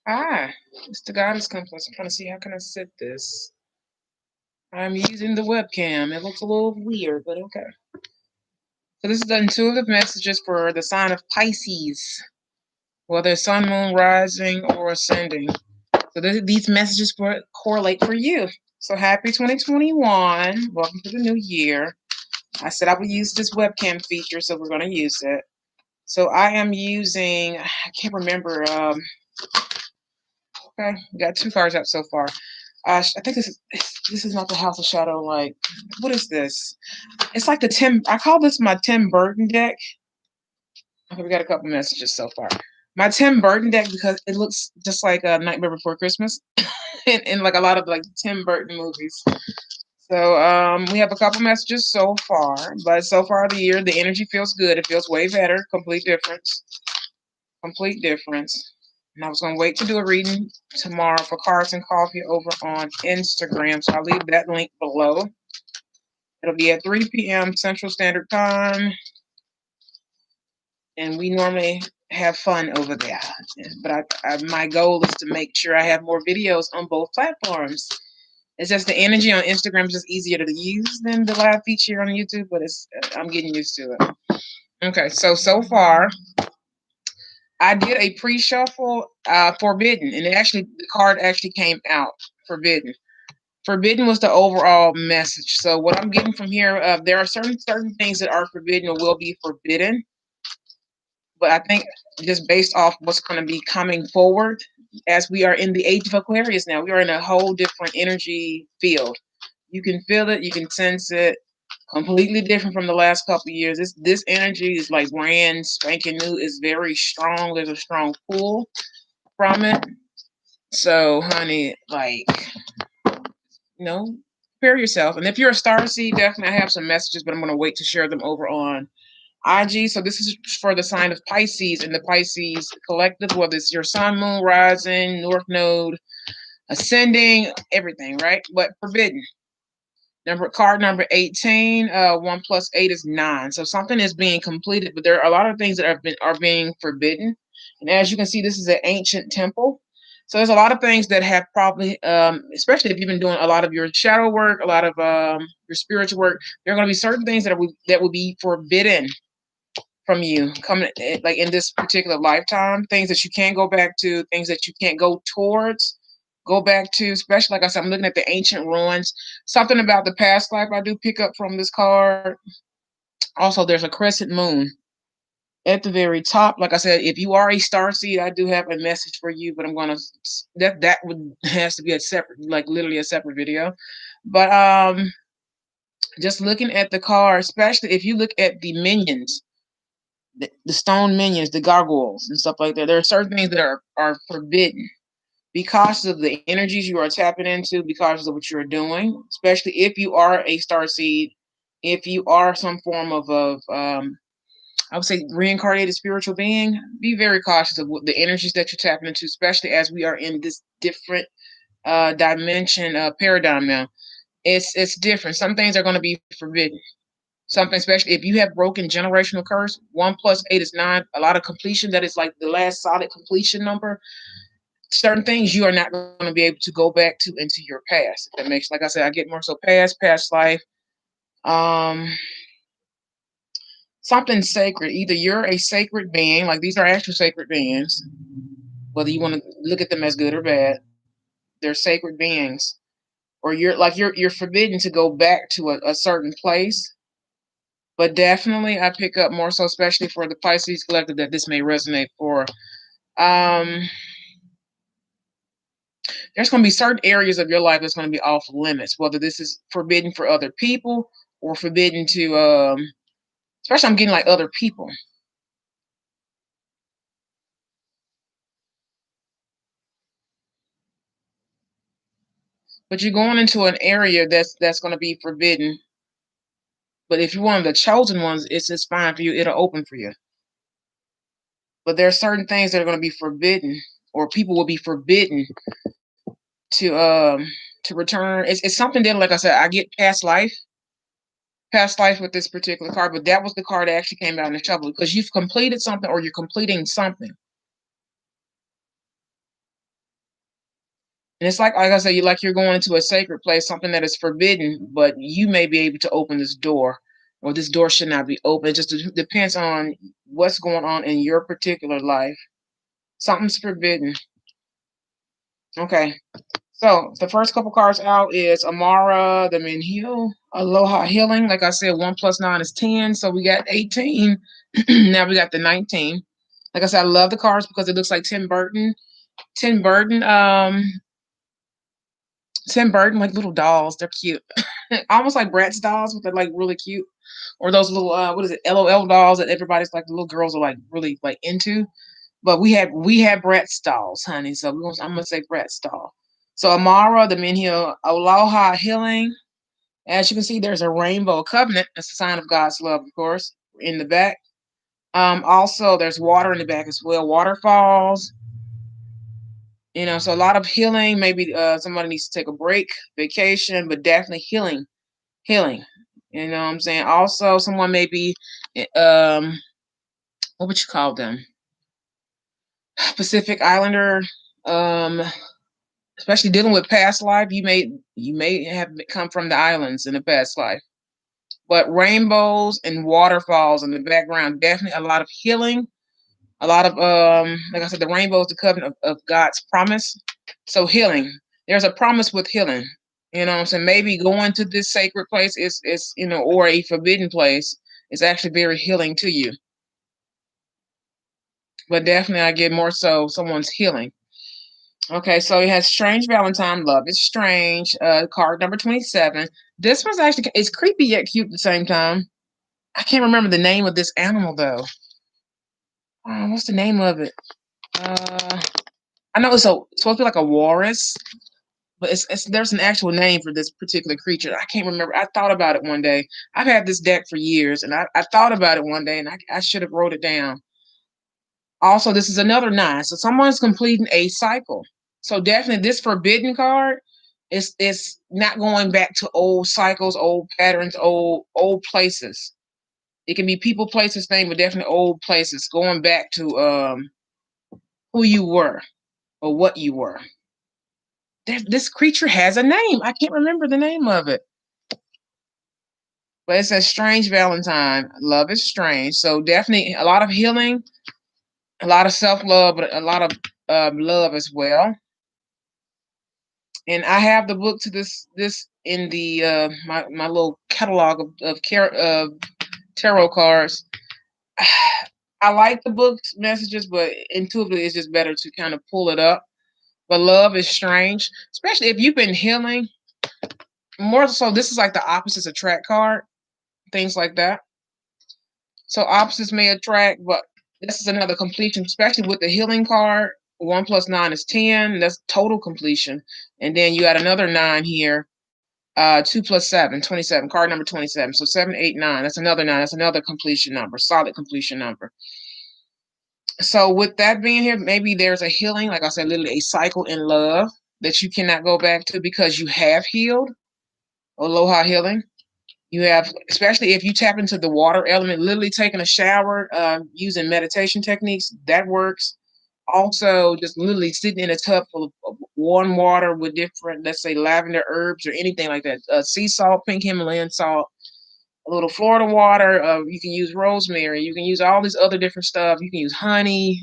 Ah, it's the Goddess Compass. I'm trying to see how can I set this. I'm using the webcam. It looks a little weird, but okay. So this is the intuitive messages for the sign of Pisces, whether sun, moon, rising, or ascending. So these messages correlate for you. So happy 2021. Welcome to the new year. I said I would use this webcam feature, so we're going to use it. So I am using, I can't remember. Okay, we got 2 cards out so far. I think this is not the House of Shadow. Like, what is this? It's like the Tim. I call this my Tim Burton deck. Okay, we got a couple messages so far. My Tim Burton deck because it looks just like a Nightmare Before Christmas, in like a lot of like Tim Burton movies. So we have a couple messages so far, but so far the year the energy feels good. It feels way better. Complete difference. Complete difference. And I was going to wait to do a reading tomorrow for Cards and Coffee over on Instagram. So I'll leave that link below. It'll be at 3 p.m. Central Standard Time. And we normally have fun over there. But my goal is to make sure I have more videos on both platforms. It's just the energy on Instagram is just easier to use than the live feature on YouTube, but I'm getting used to it. Okay, so far I did a pre-shuffle, Forbidden, and the card actually came out, Forbidden. Forbidden was the overall message. So what I'm getting from here, there are certain things that are forbidden or will be forbidden, but I think just based off what's going to be coming forward, as we are in the age of Aquarius now, we are in a whole different energy field. You can feel it, you can sense it. Completely different from the last couple of years. This energy is like brand spanking new. It's very strong. There's a strong pull from it. So, honey, like, prepare yourself. And if you're a star seed, definitely I have some messages, but I'm going to wait to share them over on IG. So this is for the sign of Pisces and the Pisces collective, whether it's your sun, moon, rising, north node, ascending, everything, right? But forbidden. Card number 18, 1 plus 8 is 9. So something is being completed, but there are a lot of things that are being forbidden. And as you can see, this is an ancient temple. So there's a lot of things that have probably, especially if you've been doing a lot of your shadow work, a lot of your spiritual work, there are going to be certain things that will be forbidden from you coming, like in this particular lifetime. Things that you can't go back to, things that you can't go towards. Go back to, especially like I said, I'm looking at the ancient ruins. Something about the past life I do pick up from this card. Also, there's a crescent moon at the very top. Like I said, if you are a star seed, I do have a message for you, but I'm gonna that would has to be a separate, like literally a separate video. But just looking at the card, especially if you look at the minions, the stone minions, the gargoyles and stuff like that, there are certain things that are forbidden because of the energies you are tapping into, because of what you're doing, especially if you are a star seed, if you are some form of I would say reincarnated spiritual being, be very cautious of the energies that you're tapping into, especially as we are in this different dimension paradigm now. It's different. Some things are going to be forbidden. Something, especially if you have broken generational curse, 1 plus 8 is 9. A lot of completion, that is like the last solid completion number. Certain things you are not going to be able to go back to into your past. If that makes, like I said, I get more so past life. Something sacred. Either you're a sacred being, like these are actual sacred beings, whether you want to look at them as good or bad, they're sacred beings. Or you're forbidden to go back to a certain place. But definitely I pick up more so, especially for the Pisces collective, that this may resonate for. There's going to be certain areas of your life that's going to be off limits, whether this is forbidden for other people or forbidden to, especially I'm getting like other people. But you're going into an area that's going to be forbidden. But if you're one of the chosen ones, it's fine for you. It'll open for you. But there are certain things that are going to be forbidden, or people will be forbidden to return. It's something that, like I said, I get past life with this particular card, but that was the card that actually came out in the shuffle because you've completed something or you're completing something. And it's like I said, you're going into a sacred place, something that is forbidden, but you may be able to open this door, or this door should not be open. It just depends on what's going on in your particular life. Something's forbidden. Okay. So the first couple cards out is Amara, the Menhil, Aloha Healing. Like I said, 1 + 9 is 10. So we got 18. Now we got the 19. Like I said, I love the cards because it looks like Tim Burton. Tim Burton, like little dolls. They're cute. Almost like Bratz dolls, but they're like really cute. Or those little what is it, LOL dolls that everybody's like the little girls are like really like into. But we have Bratz dolls, honey. So I'm gonna say Bratz doll. So Amara, the Menhil, Aloha Healing. As you can see, there's a rainbow covenant. That's a sign of God's love, of course, in the back. Also, there's water in the back as well. Waterfalls. So a lot of healing. Maybe somebody needs to take a break, vacation, but definitely healing. Healing. You know what I'm saying? Also, someone may be, what would you call them? Pacific Islander. Especially dealing with past life. You may have come from the islands in a past life. But rainbows and waterfalls in the background, definitely a lot of healing. A lot of, like I said, the rainbow is the covenant of God's promise. So healing. There's a promise with healing. You know what I'm saying? Maybe going to this sacred place is or a forbidden place is actually very healing to you. But definitely I get more so someone's healing. Okay, so it has Strange Valentine, Love is Strange, card number 27. This one's actually, it's creepy yet cute at the same time. I can't remember the name of this animal, though. What's the name of it? I know it's supposed to be like a walrus, but there's an actual name for this particular creature. I can't remember. I thought about it one day. I've had this deck for years, and I thought about it one day, and I should have wrote it down. Also, this is another 9. So someone's completing a cycle. So definitely this forbidden card is not going back to old cycles, old patterns, old places. It can be people, places, things, but definitely old places, going back to who you were or what you were. This creature has a name. I can't remember the name of it. But it says Strange Valentine. Love is strange. So definitely a lot of healing, a lot of self-love, but a lot of love as well. And I have the book to this in the my little catalog of tarot cards. I like the book's messages, but intuitively it's just better to kind of pull it up. But love is strange, especially if you've been healing. More so, this is like the opposites attract card, things like that. So opposites may attract, but this is another completion, especially with the healing card. 1 + 9 is 10. That's total completion. And then you got another 9 here. 2 + 7, 27. Card number 27. So 7, 8, 9. That's another 9. That's another completion number, solid completion number. So with that being here, maybe there's a healing, like I said, literally a cycle in love that you cannot go back to because you have healed. Aloha healing. You have, especially if you tap into the water element, literally taking a shower, using meditation techniques, that works. Also, just literally sitting in a tub full of warm water with different, let's say, lavender herbs or anything like that. Sea salt, pink Himalayan salt, a little Florida water. You can use rosemary. You can use all these other different stuff. You can use honey.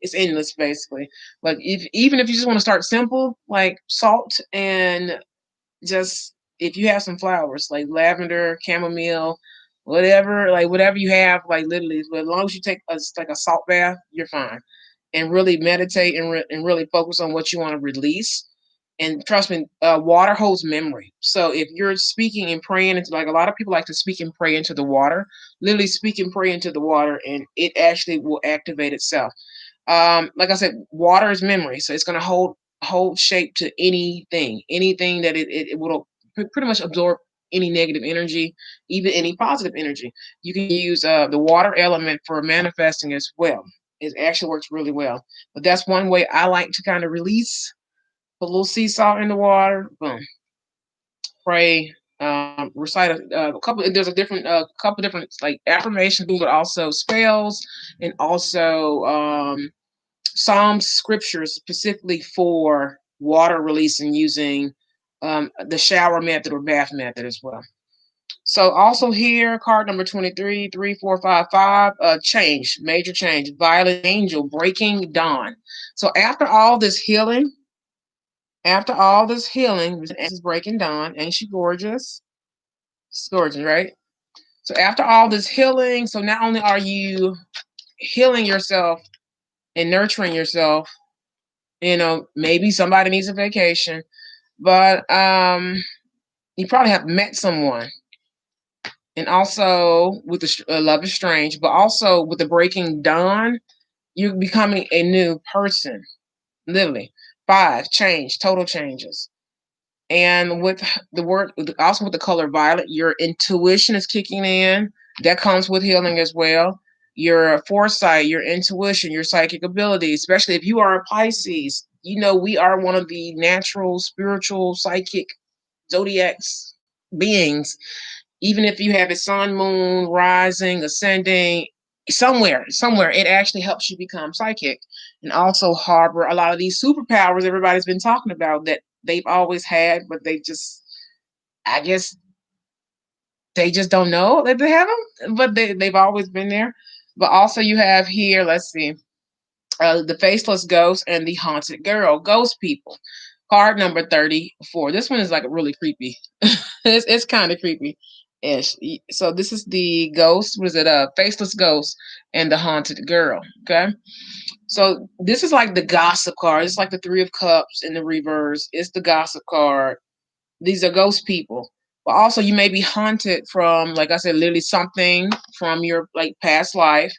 It's endless, basically. But even if you just want to start simple, like salt and just if you have some flowers like lavender, chamomile, whatever you have, like literally, but as long as you take like a salt bath, you're fine. And really meditate and really focus on what you want to release. And trust me, water holds memory. So if you're speaking and praying, it's like a lot of people like to speak and pray into the water. Literally speak and pray into the water, and it actually will activate itself. Like I said, water is memory, so it's going to hold shape to anything that it will pretty much absorb any negative energy, even any positive energy. You can use the water element for manifesting as well. It actually works really well. But that's one way I like to kind of release. Put a little sea salt in the water, boom, pray, recite a couple. There's a different couple different like affirmations, but also spells, and also Psalms scriptures specifically for water releasing using the shower method or bath method as well. So also here, card number 23, 3, 4, 5, 5, change, major change, violet angel, breaking dawn. So after all this healing, this is breaking dawn. Ain't she gorgeous? She's gorgeous, right? So after all this healing, so not only are you healing yourself and nurturing yourself, you know, maybe somebody needs a vacation, but you probably have met someone. And also with the love is strange, but also with the breaking dawn, you're becoming a new person, literally. 5, change, total changes. And with the word, also with the color violet, your intuition is kicking in. That comes with healing as well. Your foresight, your intuition, your psychic ability, especially if you are a Pisces, you know, we are one of the natural, spiritual, psychic zodiacs beings. Even if you have a sun, moon, rising, ascending, somewhere, it actually helps you become psychic and also harbor a lot of these superpowers everybody's been talking about that they've always had, but they just, I guess, they just don't know that they have them, but they've always been there. But also you have here, let's see, the faceless ghost and the haunted girl, ghost people. Card number 34. This one is like really creepy. It's kind of creepy ish. So this is the ghost. Was it a faceless ghost and the haunted girl? Okay. So this is like the gossip card. It's like the 3 of Cups in the reverse. It's the gossip card. These are ghost people. But also you may be haunted from, like I said, literally something from your like past life,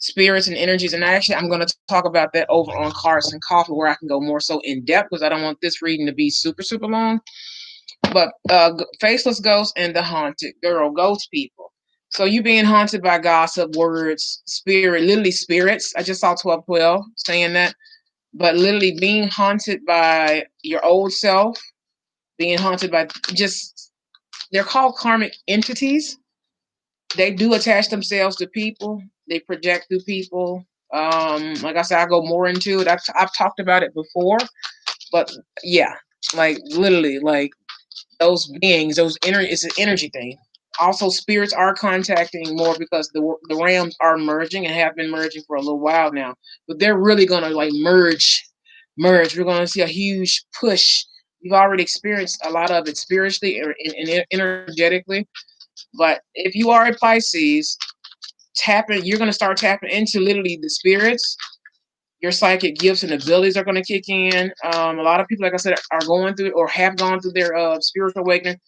spirits and energies. And actually I'm going to talk about that over on Cards and Coffee, where I can go more so in depth because I don't want this reading to be super, super long. But faceless ghosts and the haunted girl, ghost people. So you being haunted by gossip, words, spirit, literally spirits. I just saw 1212 saying that. But literally being haunted by your old self, being haunted by just, they're called karmic entities. They do attach themselves to people. They project through people. Like I said, I go more into it. I've talked about it before, but yeah, like literally, like those beings, it's an energy thing. Also, spirits are contacting more because the realms are merging and have been merging for a little while now. But they're really gonna like merge. We're gonna see a huge push. We've already experienced a lot of it spiritually and energetically. But if you are a Pisces, you're gonna start tapping into literally the spirits. Your psychic gifts and abilities are going to kick in. A lot of people, like I said, are going through or have gone through their spiritual awakening.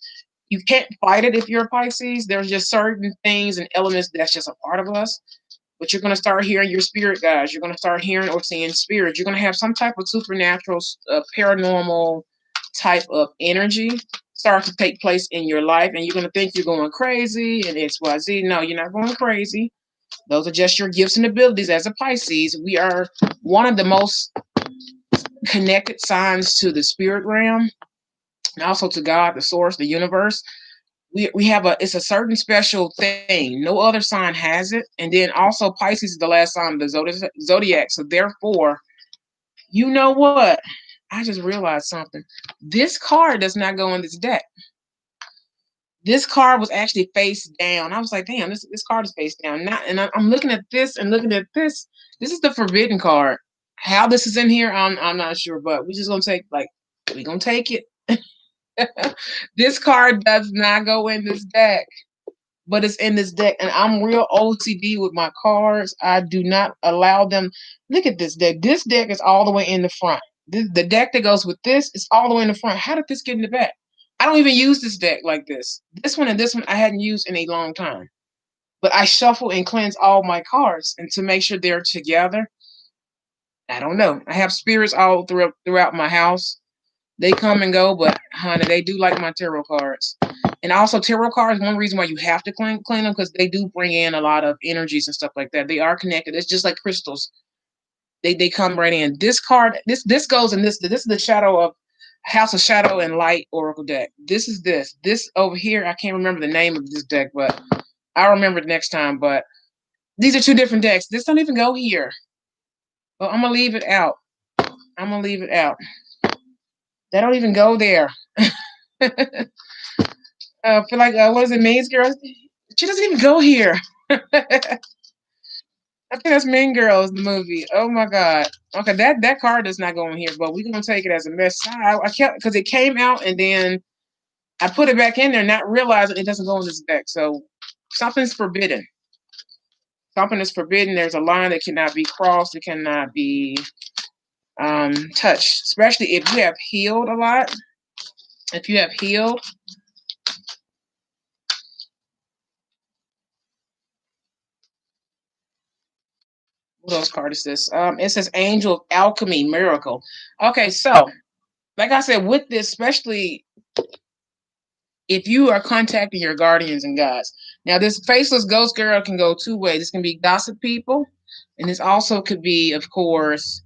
You can't fight it if you're a Pisces. There's just certain things and elements that's just a part of us. But you're going to start hearing your spirit guides. You're going to start hearing or seeing spirits. You're going to have some type of supernatural, paranormal type of energy start to take place in your life. And you're going to think you're going crazy and XYZ. No, you're not going crazy. Those are just your gifts and abilities as a Pisces. We are one of the most connected signs to the spirit realm and also to God, the source, the universe. We have it's a certain special thing. No other sign has it. And then also Pisces is the last sign of the zodiac. So therefore, you know what? I just realized something. This card does not go in this deck. This card was actually face down. I was like, damn, this card is face down. And I'm looking at this and looking at this. This is the forbidden card. How this is in here, I'm not sure, but we're just gonna we're gonna take it. This card does not go in this deck, but it's in this deck. And I'm real OCD with my cards. I do not allow them. Look at this deck. This deck is all the way in the front. The deck that goes with this is all the way in the front. How did this get in the back? I don't even use this deck like this. This one and this one I hadn't used in a long time. But I shuffle and cleanse all my cards and to make sure they're together. I don't know. I have spirits all throughout my house. They come and go, but honey, they do like my tarot cards. And also tarot cards, one reason why you have to clean them, because they do bring in a lot of energies and stuff like that. They are connected. It's just like crystals. They come right in. This card, this goes in this. This is the Shadow of House of Shadow and Light Oracle deck. This is this. This over here, I can't remember the name of this deck, but I'll remember it next time. But these are 2 different decks. This don't even go here. Well, I'm gonna leave it out. I'm gonna leave it out. They don't even go there. Feel like what is it, Mean Girls? She doesn't even go here. I think that's Mean Girls, the movie. Oh my God. Okay, that card does not go in here, but we're gonna take it as a mess. I kept because it came out and then I put it back in there, not realizing it doesn't go in this deck. So something's forbidden. Something is forbidden. There's a line that cannot be crossed. It cannot be touched, especially if you have healed a lot. If you have healed. What else card is this? It says Angel of Alchemy Miracle. Okay, so like I said, with this, especially if you are contacting your guardians and gods. Now, this faceless ghost girl can go two ways. This can be gossip people, and this also could be, of course,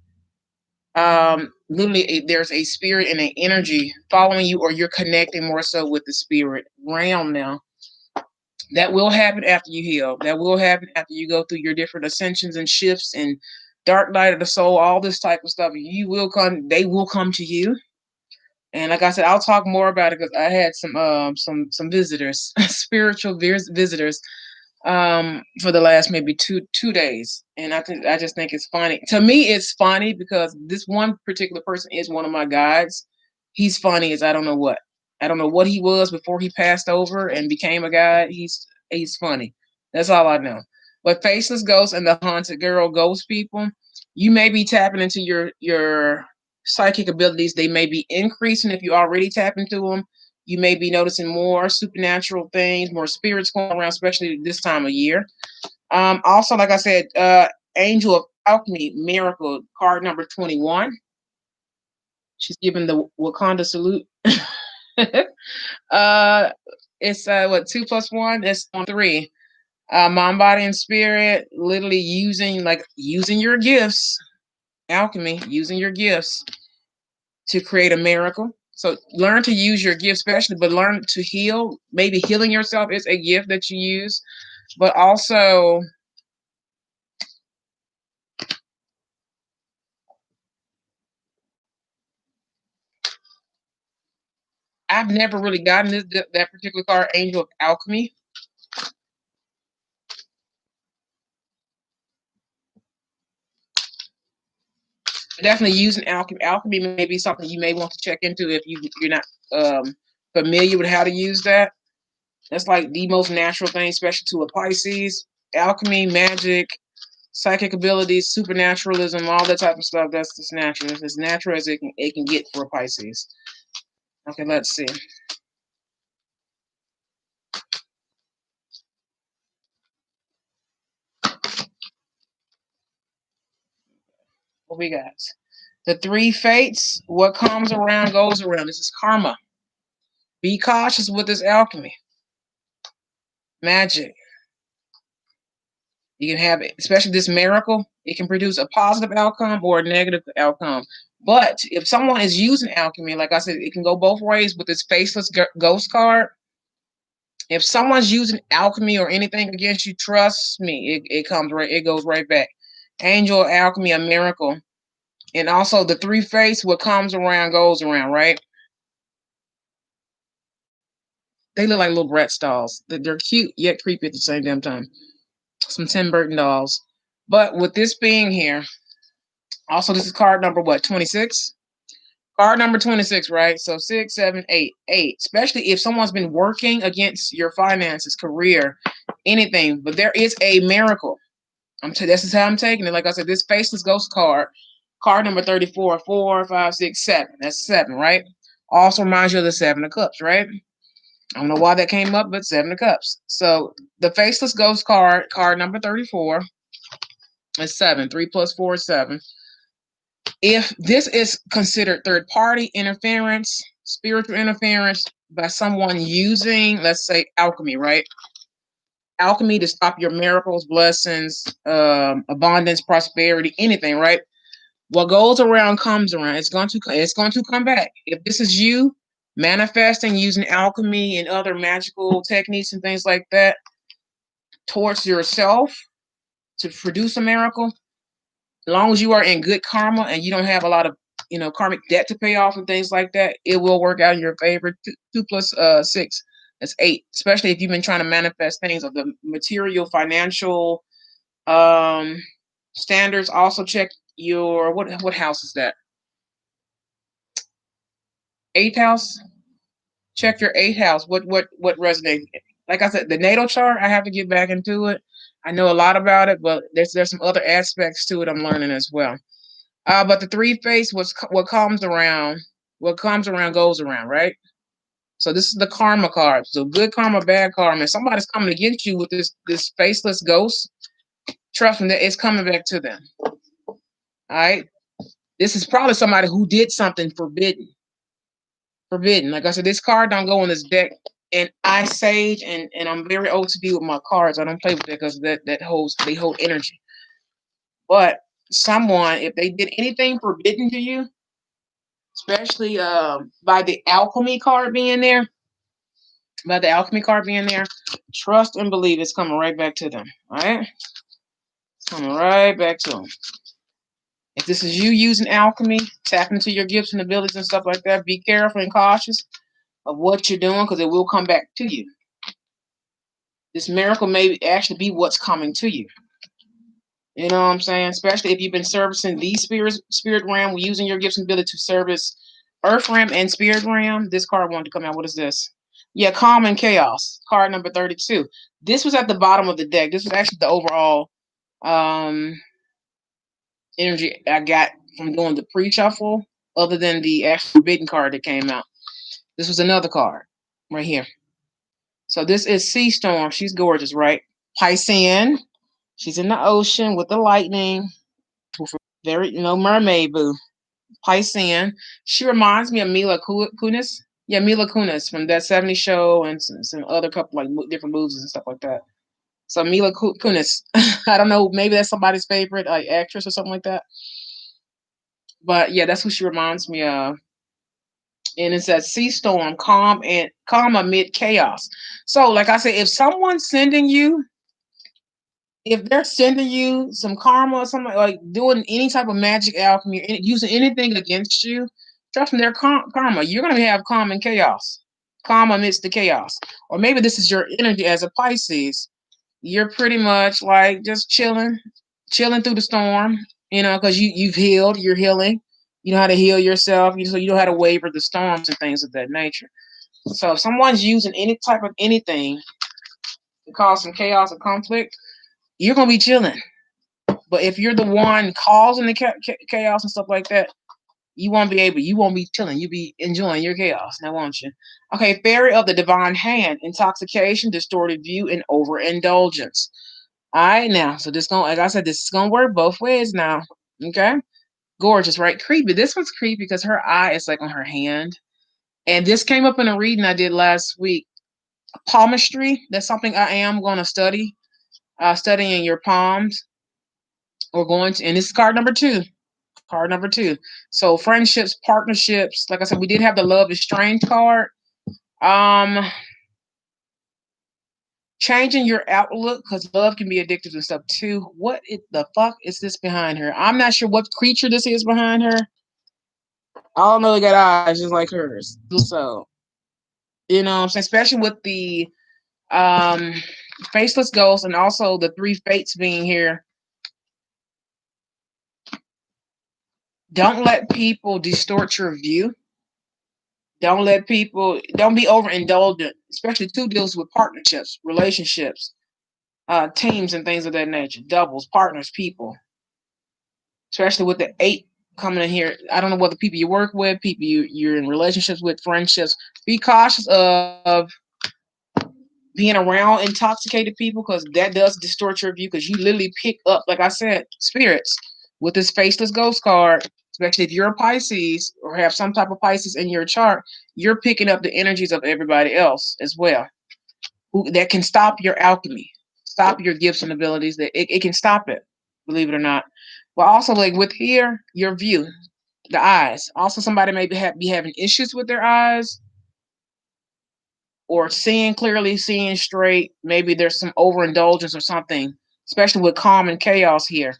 literally there's a spirit and an energy following you, or you're connecting more so with the spirit realm now. That will happen after you heal. That will happen after you go through your different ascensions and shifts and dark night of the soul, all this type of stuff. You will come, they will come to you. And like I said, I'll talk more about it because I had some visitors, spiritual visitors, for the last maybe two days. And I just think it's funny. To me, it's funny because this one particular person is one of my guides. He's funny as I don't know what. I don't know what he was before he passed over and became a guide. He's funny. That's all I know. But faceless ghosts and the haunted girl ghost people, you may be tapping into your psychic abilities. They may be increasing if you already tap into them. You may be noticing more supernatural things, more spirits going around, especially this time of year. Also, like I said, Angel of Alchemy Miracle, card number 21. She's giving the Wakanda salute. It's what, 2+1? It's on 3. Mind, body, and spirit, literally using your gifts, alchemy, using your gifts to create a miracle. So learn to use your gift, especially, but learn to heal. Maybe healing yourself is a gift that you use, but also I've never really gotten that particular card, Angel of Alchemy. Definitely using alchemy. Alchemy may be something you may want to check into if you're not familiar with how to use that. That's like the most natural thing, especially to a Pisces. Alchemy, magic, psychic abilities, supernaturalism, all that type of stuff. That's just natural. It's as natural as it can get for a Pisces. Okay, let's see. What we got? The 3 fates. What comes around goes around. This is karma. Be cautious with this alchemy. Magic. You can have it, especially this miracle. It can produce a positive outcome or a negative outcome. But if someone is using alchemy, like I said, it can go both ways with this faceless ghost card. If someone's using alchemy or anything against you, trust me, it goes right back. Angel, alchemy, a miracle. And also the 3 face, what comes around goes around, right? They look like little Bratz dolls. They're cute yet creepy at the same damn time. Some Tim Burton dolls. But with this being here, also this is card number what, 26? Card number 26, right? So 6, 7, 8, 8. Especially if someone's been working against your finances, career, anything. But there is a miracle. This is how I'm taking it. Like I said, this faceless ghost card, card number 34, 4, 5, 6, 7. That's 7, right? Also reminds you of the 7 of Cups, right? I don't know why that came up, but 7 of Cups. So the faceless ghost card, card number 34, is 7. 3 plus 4 is 7. If this is considered third-party interference, spiritual interference by someone using, let's say, alchemy, right? Alchemy to stop your miracles, blessings, abundance, prosperity, anything, right? What goes around comes around. It's going to come back. If this is you manifesting using alchemy and other magical techniques and things like that towards yourself to produce a miracle, as long as you are in good karma and you don't have a lot of karmic debt to pay off and things like that, it will work out in your favor. Two plus 6, that's 8. Especially if you've been trying to manifest things of the material, financial standards. Also check your what house is that? 8th house. Check your 8th house. What resonates? Like I said, the natal chart, I have to get back into it. I know a lot about it, but there's some other aspects to it I'm learning as well. But the 3 face was what comes around goes around, right? So this is the karma card. So good karma, bad karma. If somebody's coming against you with this faceless ghost, trust me, that it's coming back to them. All right. This is probably somebody who did something forbidden. Like I said, this card don't go on this deck. And I sage and I'm very OCD with my cards. I don't play with it because they hold energy. But someone, if they did anything forbidden to you, especially by the Alchemy card being there, trust and believe it's coming right back to them. All right? It's coming right back to them. If this is you using alchemy, tap into your gifts and abilities and stuff like that, be careful and cautious of what you're doing because it will come back to you. This miracle may actually be what's coming to you. You know what I'm saying? Especially if you've been servicing the spirit realm, using your gifts and ability to service earth realm and spirit realm. This card wanted to come out. What is this? Yeah, calm and chaos. Card number 32. This was at the bottom of the deck. This was actually the overall energy I got from doing the pre-shuffle, other than the actual forbidden card that came out. This was another card right here. So this is Sea Storm. She's gorgeous, right? Piscean. She's in the ocean with the lightning. Very, mermaid boo. Piscean. She reminds me of Mila Kunis. Yeah, Mila Kunis from that 70s show and some other couple like different movies and stuff like that. So Mila Kunis. I don't know, maybe that's somebody's favorite actress or something like that. But yeah, that's who she reminds me of. And it's that sea storm, calm amid chaos. So, like I said, if they're sending you some karma or something, like doing any type of magic alchemy, using anything against you, trust me, their karma. You're going to have calm and chaos. Calm amidst the chaos. Or maybe this is your energy as a Pisces. You're pretty much like just chilling through the storm, because you've healed, you're healing. You know how to heal yourself, so you know how to waver the storms and things of that nature. So if someone's using any type of anything to cause some chaos or conflict, you're going to be chilling. But if you're the one causing the chaos and stuff like that, you won't be chilling. You'll be enjoying your chaos now, won't you? Okay, Fairy of the Divine Hand, intoxication, distorted view, and overindulgence. All right, now, so like I said, this is going to work both ways now. Okay? Gorgeous, right? Creepy. This one's creepy because her eye is like on her hand. And this came up in a reading I did last week. Palmistry, that's something I am going to study. Studying your palms. And this is card number 2. Card number 2. So friendships, partnerships. Like I said, we did have the Love is Strange card. Changing your outlook, because love can be addictive and stuff too. What the fuck is this behind her? I'm not sure what creature this is behind her. I don't know, they got eyes just like hers. So, what I'm saying? Especially with the faceless ghost and also the 3 fates being here. Don't let people distort your view. Don't be overindulgent, especially 2 deals with partnerships, relationships, teams and things of that nature, doubles, partners, people. Especially with the 8 coming in here. I don't know what the people you work with, people you're in relationships with, friendships. Be cautious of being around intoxicated people, because that does distort your view, because you literally pick up, like I said, spirits with this faceless ghost card. Especially if you're a Pisces or have some type of Pisces in your chart, you're picking up the energies of everybody else as well. That can stop your alchemy, stop your gifts and abilities. That it can stop it, believe it or not. But also, like with here, your view, the eyes. Also, somebody may be having issues with their eyes, or seeing clearly, seeing straight. Maybe there's some overindulgence or something, especially with calm and chaos here.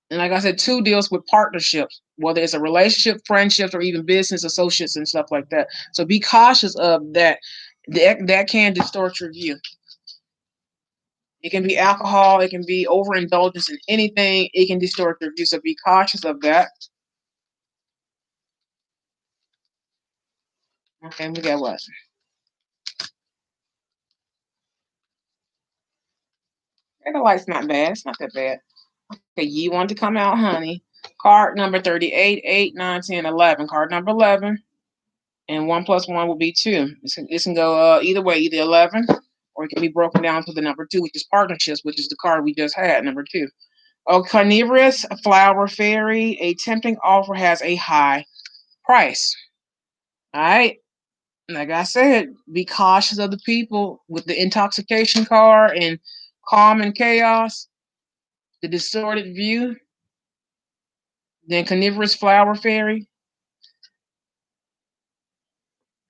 And like I said, 2 deals with partnerships, whether it's a relationship, friendships, or even business associates and stuff like that. So be cautious of that. That can distort your view. It can be alcohol. It can be overindulgence in anything. It can distort your view. So be cautious of that. Okay, we got what? Okay, the light's not bad. It's not that bad. Okay, you want to come out, honey. Card number 38, 8, 9, 10, 11. Card number 11. And 1 plus 1 will be 2. This can go either way, either 11, or it can be broken down to the number 2, which is partnerships, which is the card we just had, number 2. Oh, carnivorous flower fairy. A tempting offer has a high price. All right. Like I said, be cautious of the people with the intoxication card and calm and chaos, the distorted view. Then carnivorous flower fairy.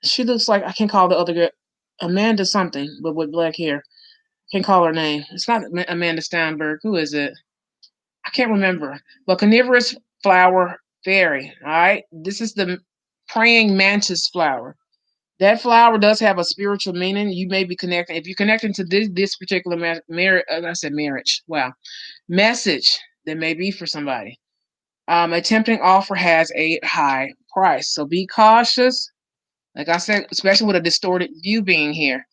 She looks like, I can't call the other girl Amanda something, but with black hair. Can't call her name. It's not Amanda Steinberg. Who is it? I can't remember. But carnivorous flower fairy. All right. This is the praying mantis flower. That flower does have a spiritual meaning. You may be connecting. If you're connecting to this particular marriage. Wow. Message that may be for somebody. A tempting offer has a high price. So be cautious. Like I said, especially with a distorted view being here.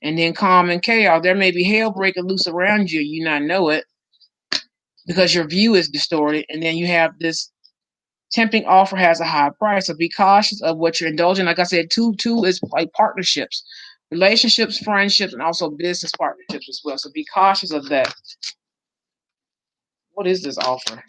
And then calm and chaos. There may be hell breaking loose around you. You not know it because your view is distorted. And then you have this tempting offer has a high price. So be cautious of what you're indulging. Like I said, two is like partnerships, relationships, friendships, and also business partnerships as well. So be cautious of that. What is this offer?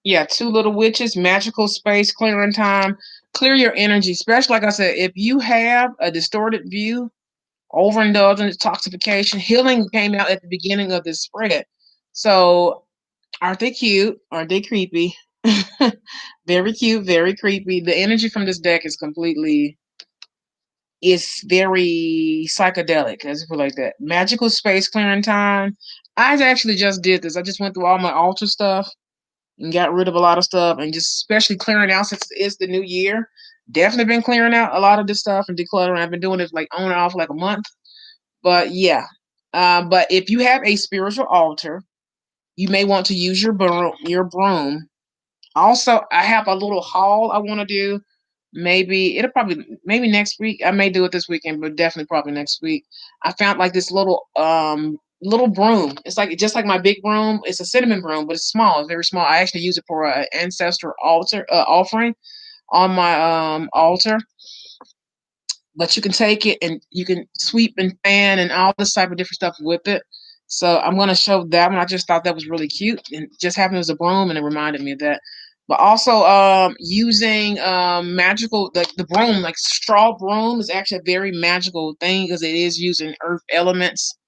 Yeah, 2 little witches, magical space, clearing time, clear your energy. Especially like I said, if you have a distorted view, overindulgence, toxification, healing came out at the beginning of this spread. So aren't they cute? Aren't they creepy? Very cute, very creepy. The energy from this deck is completely is very psychedelic, as if put like that. Magical space clearing time. I actually just did this. I just went through all my altar stuff and got rid of a lot of stuff and just especially clearing out since it's the new year. Definitely been clearing out a lot of this stuff and decluttering. I've been doing it like on and off like a month. But yeah. But if you have a spiritual altar, you may want to use your broom. Also, I have a little haul I want to do. Maybe next week. I may do it this weekend, but definitely probably next week. I found like this little broom. It's like just like my big broom. It's a cinnamon broom, but it's small. It's very small. I actually use it for an ancestor altar offering on my altar. But you can take it and you can sweep and fan and all this type of different stuff with it. So I'm going to show that one. I just thought that was really cute and just happened as a broom and it reminded me of that. But also using magical, the broom, like straw broom is actually a very magical thing because it is using earth elements,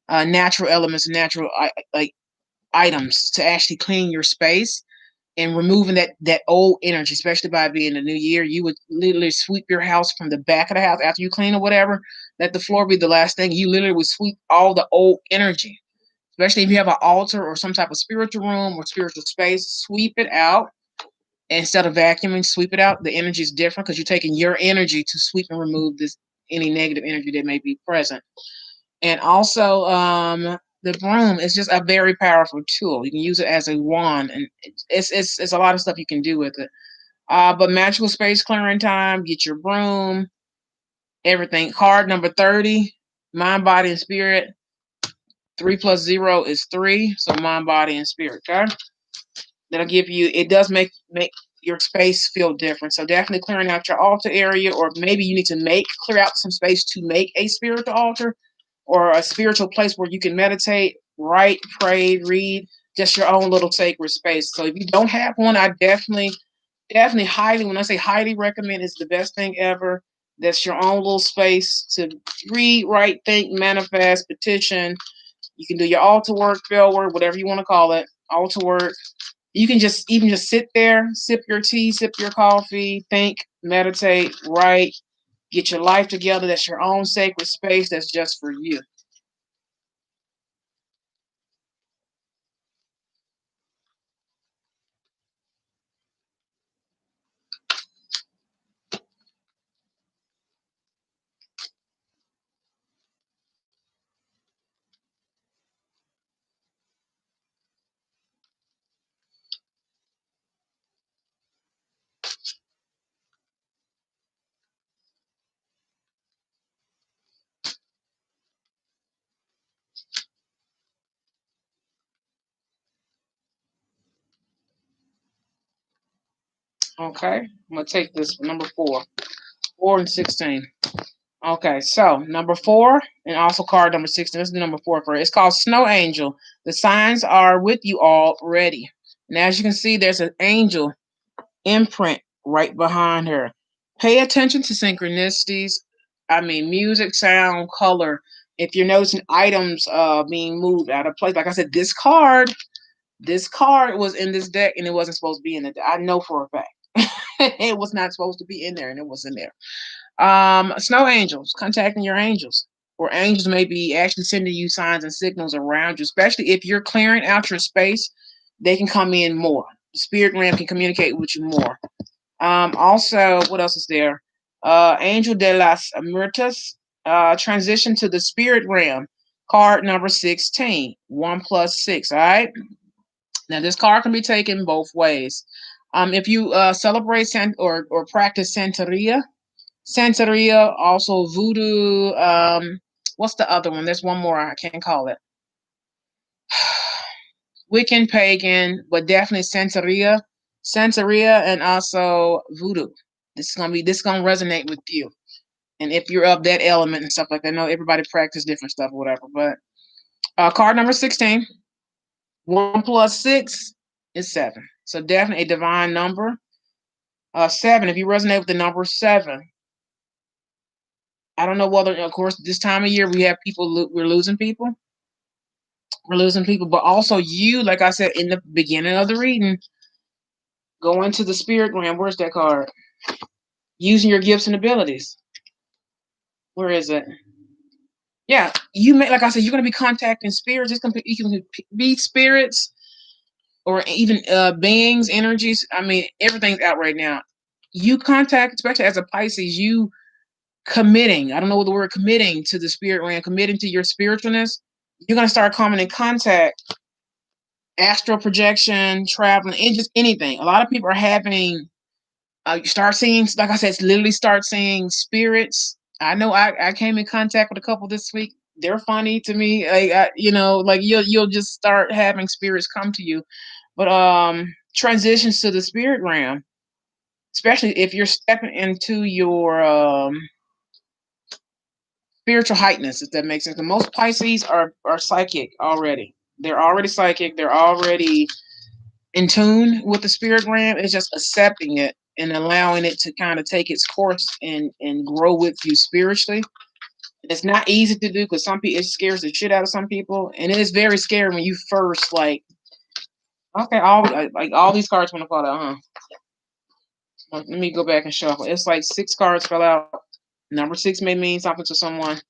natural elements, natural like items to actually clean your space and removing that old energy, especially by being the new year. You would literally sweep your house from the back of the house after you clean or whatever. Let the floor be the last thing. You literally would sweep all the old energy, especially if you have an altar or some type of spiritual room or spiritual space. Sweep it out instead of vacuuming. Sweep it out. The energy is different because you're taking your energy to sweep and remove this any negative energy that may be present. And also, the broom is just a very powerful tool. You can use it as a wand, and it's a lot of stuff you can do with it. But magical space clearing time, get your broom, everything. Card number 30, mind, body, and spirit. 3 plus 0 is 3, so mind, body, and spirit. Okay, that'll give you. It does make your space feel different. So definitely clearing out your altar area, or maybe you need to clear out some space to make a spiritual altar or a spiritual place where you can meditate, write, pray, read, just your own little sacred space. So if you don't have one, I definitely highly, when I say highly recommend, it's the best thing ever. That's your own little space to read, write, think, manifest, petition, You can do your altar work, field work, whatever you want to call it, altar work. You can just even just sit there, sip your tea, sip your coffee, think, meditate, write, get your life together. That's your own sacred space. That's just for you. Okay, I'm gonna take this number 4 and 16. Okay, so number 4 and also card number 16. This is the number 4 for it. It's called Snow Angel. The signs are with you already. And as you can see, there's an angel imprint right behind her. Pay attention to synchronicities. I mean, music, sound, color. If you're noticing items being moved out of place, like I said, this card was in this deck and it wasn't supposed to be in the deck. I know for a fact. It was not supposed to be in there and it was in there. Snow angels, contacting your angels. Or angels may be actually sending you signs and signals around you, especially if you're clearing out your space, they can come in more. The spirit realm can communicate with you more. Also, what else is there? Angel de las Muertas, transition to the spirit realm. Card number 16, 1 plus 6. All right. Now, this card can be taken both ways. If you celebrate or practice Santeria, also voodoo. What's the other one? There's one more I can't call it. Wiccan, pagan, but definitely Santeria, and also voodoo. This is gonna resonate with you. And if you're of that element and stuff like that, I know everybody practice different stuff or whatever. But card number 16, 1 plus 6 is 7. So definitely a divine number. 7, if you resonate with the number 7, I don't know whether, of course, this time of year we have people, we're losing people. We're losing people, but also you, like I said in the beginning of the reading, go into the spirit realm. Where's that card? Using your gifts and abilities. Where is it? Yeah, you may, like I said, you're going to be contacting spirits. You can be spirits or even beings, energies. I mean, everything's out right now. You contact, especially as a Pisces, you committing. I don't know what the word committing to the spirit realm, committing to your spiritualness. You're going to start coming in contact, astral projection, traveling, and just anything. A lot of people are having, you start seeing, like I said, it's literally start seeing spirits. I know I came in contact with a couple this week. They're funny to me. Like, like you'll just start having spirits come to you. But transitions to the spirit realm, especially if you're stepping into your spiritual heightness, if that makes sense. The most Pisces are psychic already. They're already psychic. They're already in tune with the spirit realm. It's just accepting it and allowing it to kind of take its course and grow with you spiritually. It's not easy to do because some people, it scares the shit out of some people, and it is very scary when you first like. Okay, all these cards want to fall out, huh? Let me go back and shuffle. It's like 6 cards fell out. Number 6 may mean something to someone.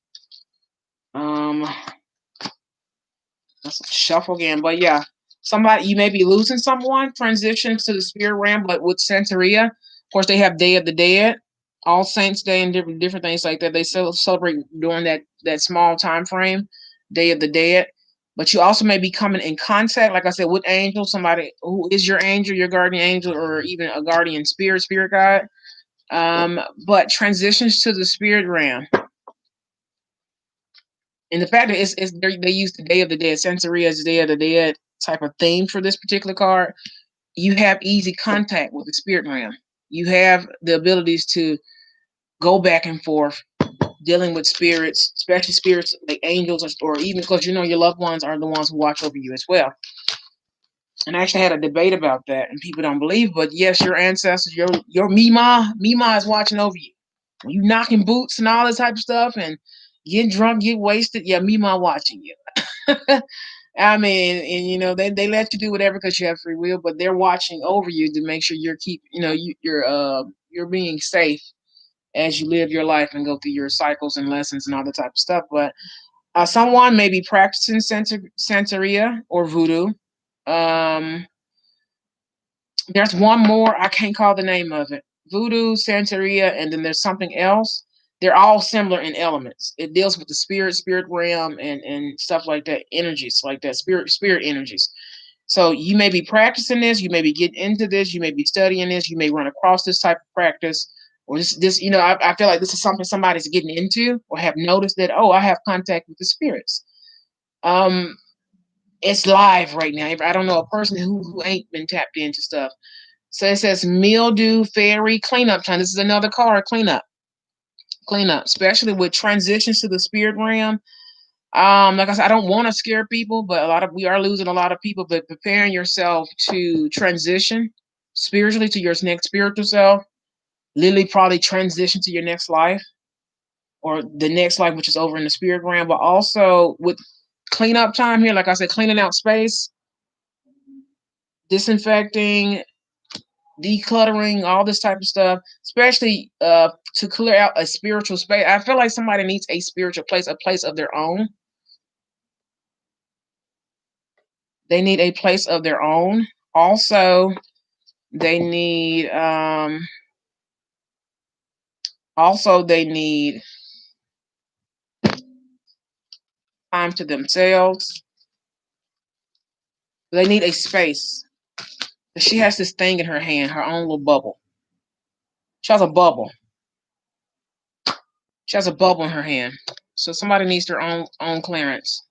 Let's shuffle again. But yeah, somebody, you may be losing someone, transitions to the spirit realm, but with Santeria, of course, they have Day of the Dead, All Saints Day, and different things like that. They celebrate during that small time frame, Day of the Dead. But you also may be coming in contact, like I said, with angels, somebody who is your angel, your guardian angel, or even a guardian spirit guide. But transitions to the spirit realm. And the fact that they use the Day of the Dead, Sensoria's Day of the Dead type of theme for this particular card, you have easy contact with the spirit realm. You have the abilities to go back and forth, dealing with spirits, especially spirits like angels, or even because your loved ones are the ones who watch over you as well. And I actually had a debate about that, and people don't believe, but yes, your ancestors, your Mima is watching over you. When you knocking boots and all this type of stuff and get drunk, get wasted, yeah, Mima watching you. I mean, and they let you do whatever because you have free will, but they're watching over you to make sure you're being safe as you live your life and go through your cycles and lessons and all that type of stuff. But someone may be practicing Santeria or voodoo. Um, there's one more, I can't call the name of it. Voodoo, Santeria, and then there's something else. They're all similar in elements. It deals with the spirit realm, and stuff like that, energies like that, spirit energies. So you may be practicing this, you may be getting into this, you may be studying this, you may run across this type of practice, or this I feel like this is something somebody's getting into or have noticed that, oh, I have contact with the spirits. Um, it's live right now. I don't know a person who ain't been tapped into stuff. So it says mildew, fairy, cleanup time. This is another card, cleanup. Cleanup, especially with transitions to the spirit realm. Like I said, I don't want to scare people, but we are losing a lot of people, but preparing yourself to transition spiritually to your next spiritual self, literally probably transition to your next life or the next life, which is over in the spirit realm, but also with cleanup time here, like I said, cleaning out space, disinfecting, decluttering, all this type of stuff, especially to clear out a spiritual space. I feel like somebody needs a spiritual place, a place of their own. They need a place of their own. Also, they need time to themselves. They need a space. She has this thing in her hand, her own little bubble. She has a bubble. She has a bubble in her hand. So somebody needs their own clearance.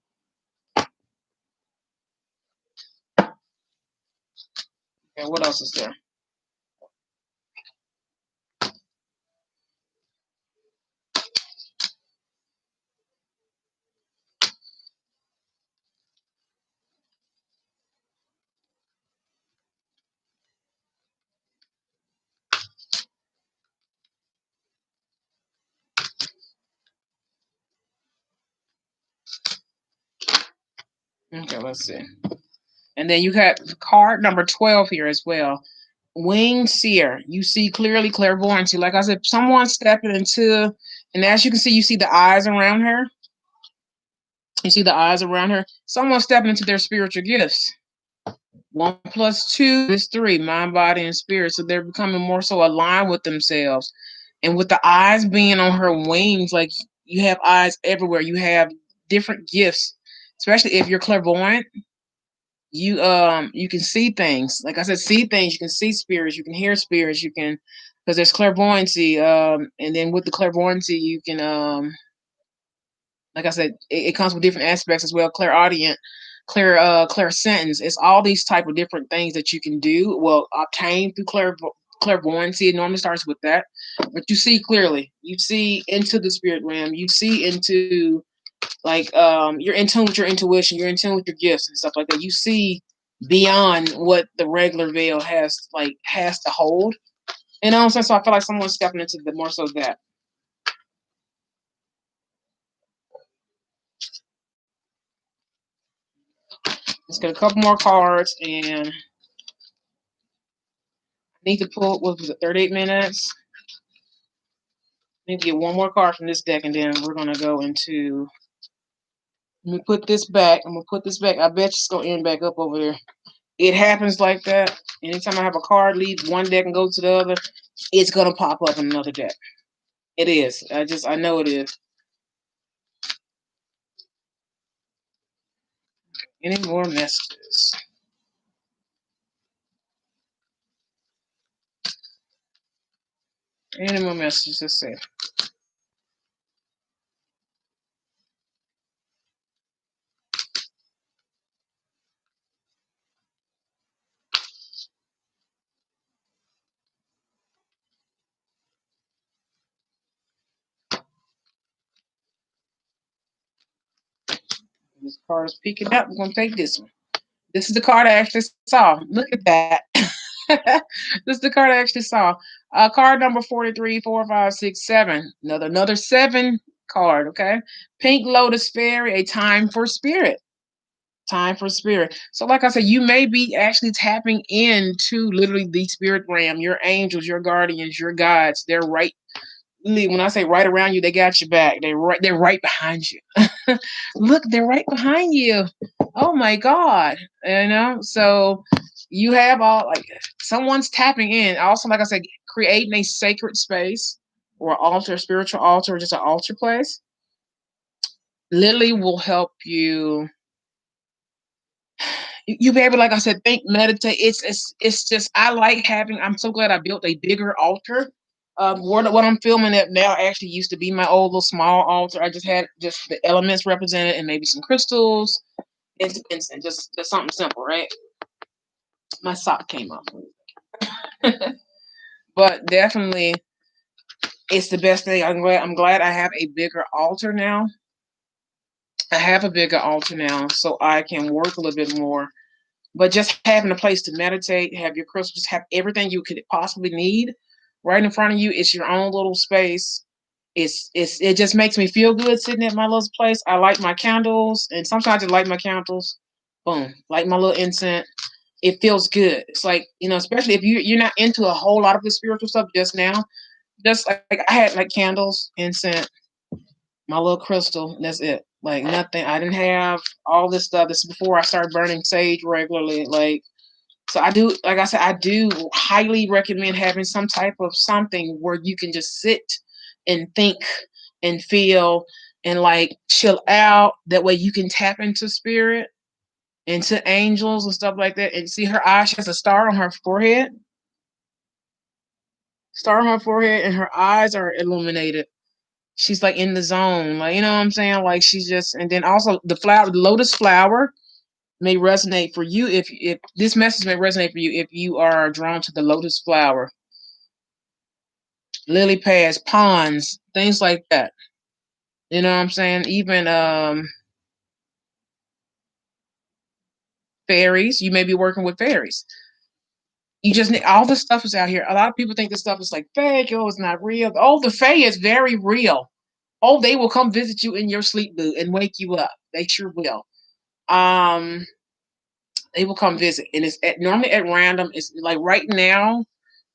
And what else is there? Okay, let's see. And then you got card number 12 here as well. Winged seer. You see clearly, clairvoyancy. Like I said, someone stepping into, and as you can see, you see the eyes around her. You see the eyes around her. Someone stepping into their spiritual gifts. 1 plus 2 is 3, mind, body, and spirit. So they're becoming more so aligned with themselves. And with the eyes being on her wings, like you have eyes everywhere. You have different gifts, especially if you're clairvoyant. You can see things. Like I said, see things. You can see spirits. You can hear spirits. You can, because there's clairvoyancy. And then with the clairvoyancy, you can like I said, it comes with different aspects as well. Clairaudient, clairsentence. It's all these type of different things that you can do. Well, obtain through clairvoyancy. It normally starts with that, but you see clearly. You see into the spirit realm. You see into, like, you're in tune with your intuition. You're in tune with your gifts and stuff like that. You see beyond what the regular veil has to hold. You know what I'm saying? So I feel like someone's stepping into the more so that. Let's get a couple more cards, and I need to pull, what was it, 38 minutes? I need to get one more card from this deck, and then we're gonna go into. Let me put this back. I'm gonna put this back. I bet it's gonna end back up over there. It happens like that. Anytime I have a card leave one deck and go to the other, it's gonna pop up in another deck. It is. I know it is. Any more messages? Any more messages? Let's see. This card is picking up. We're gonna take this one. This is the card I actually saw. Look at that. This is the card I actually saw. Card number 43, 4, 5, 6, 7. Another 7 card, okay? Pink Lotus Fairy, a time for spirit. Time for spirit. So, like I said, you may be actually tapping into literally the spirit realm, your angels, your guardians, your guides. They're right. When I say right around you, they got your back. They're right behind you. Look, they're right behind you. Oh my God. You know, so you have all like someone's tapping in. Also, like I said, creating a sacred space or altar, spiritual altar, or just an altar place. Literally will help you be able, like I said, think, meditate. It's just I like having. I'm so glad I built a bigger altar. What I'm filming at now actually used to be my old little small altar. I just had just the elements represented and maybe some crystals, and just something simple, right? My sock came off, but definitely it's the best thing. I'm glad I have a bigger altar now. I have a bigger altar now, so I can work a little bit more. But just having a place to meditate, have your crystal, just have everything you could possibly need right in front of you. It's your own little space. It just makes me feel good sitting at my little place. I light my candles, and sometimes I light my candles. Boom, light my little incense. It feels good. It's like, especially if you're not into a whole lot of the spiritual stuff just now. Just like I had like candles, incense, my little crystal. That's it. Like nothing. I didn't have all this stuff. This is before I started burning sage regularly. So I do, like I said, I do highly recommend having some type of something where you can just sit and think and feel and like chill out. That way you can tap into spirit, into angels and stuff like that. And see her eyes, she has a star on her forehead. Star on her forehead, and her eyes are illuminated. She's like in the zone, like, you know what I'm saying? Like she's just, and then also the lotus flower may resonate for you if this message may resonate for you if you are drawn to the lotus flower, lily pads, ponds, things like that. You know what I'm saying? Even fairies, you may be working with fairies. You just need all the stuff is out here. A lot of people think this stuff is like fake. Oh, it's not real. Oh, the fae is very real. Oh, they will come visit you in your sleep, boo, and wake you up. They sure will. Um, they will come visit, and it's normally at random. It's like right now,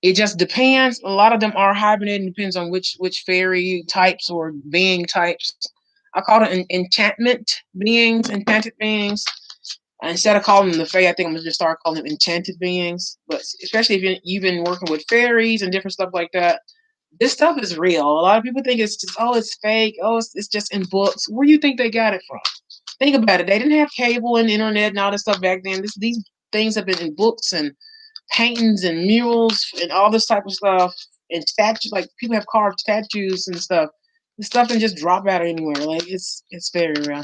it just depends. A lot of them are hibernating. Depends on which fairy types or being types. I call it enchantment beings, enchanted beings. Instead of calling them the fae, I think I'm gonna just start calling them enchanted beings. But especially if you've been working with fairies and different stuff like that, this stuff is real. A lot of people think it's just, oh, it's fake. Oh, it's just in books. Where do you think they got it from? Think about it. They didn't have cable and internet and all this stuff back then. These things have been in books and paintings and murals and all this type of stuff, and statues. Like people have carved statues and stuff. This stuff can just drop out anywhere. Like it's very real.